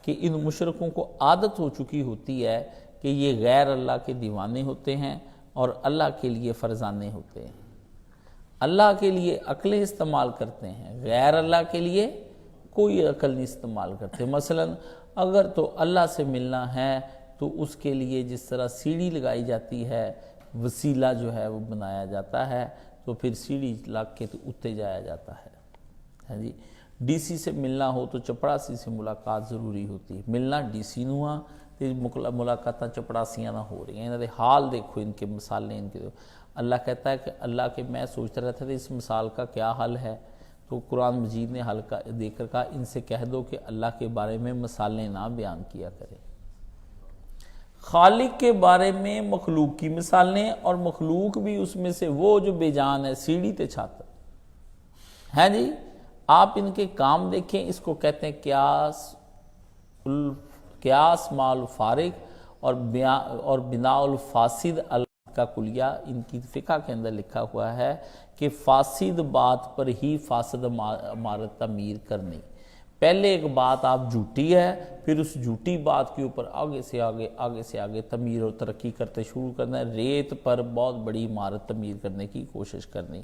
کہ ان مشرکوں کو عادت ہو چکی ہوتی ہے کہ یہ غیر اللہ کے دیوانے ہوتے ہیں اور اللہ کے لیے فرزانے ہوتے ہیں، اللہ کے لیے عقلیں استعمال کرتے ہیں، غیر اللہ کے لیے کوئی عقل نہیں استعمال کرتے۔ مثلا اگر تو اللہ سے ملنا ہے تو اس کے لیے جس طرح سیڑھی لگائی جاتی ہے، وسیلہ جو ہے وہ بنایا جاتا ہے، تو پھر سیڑھی لگ کے تو اتے جایا جاتا ہے۔ ہاں جی، ڈی سی سے ملنا ہو تو چپڑاسی سے ملاقات ضروری ہوتی ہے، ملنا ڈی سی نو ہاں تے ملاقاتاں چپڑاسیاں نہ ہو رہی ہیں۔ انہاں دے حال دیکھو، ان کے مثالیں، ان کے اللہ کہتا ہے کہ اللہ کے میں سوچتا رہتا تھا اس مثال کا کیا حل ہے، تو قرآن مجید نے حل دے کر کہا ان سے کہہ دو کہ اللہ کے بارے میں مثالیں نہ بیان کیا کرے۔ خالق کے بارے میں مخلوق کی مثالیں، اور مخلوق بھی اس میں سے وہ جو بے جان ہے، سیڑھی تے چھت ہے جی۔ آپ ان کے کام دیکھیں، اس کو کہتے ہیں قیاس مال فارغ اور بنا الفاسد کا کلیہ۔ ان کی فقہ کے اندر لکھا ہوا ہے کہ فاسد بات پر ہی فاسد عمارت تعمیر کرنی۔ پہلے ایک بات آپ جھوٹی ہے، پھر اس جھوٹی بات کے اوپر آگے سے آگے تعمیر اور ترقی کرتے شروع کرنا ہے، ریت پر بہت بڑی عمارت تعمیر کرنے کی کوشش کرنی۔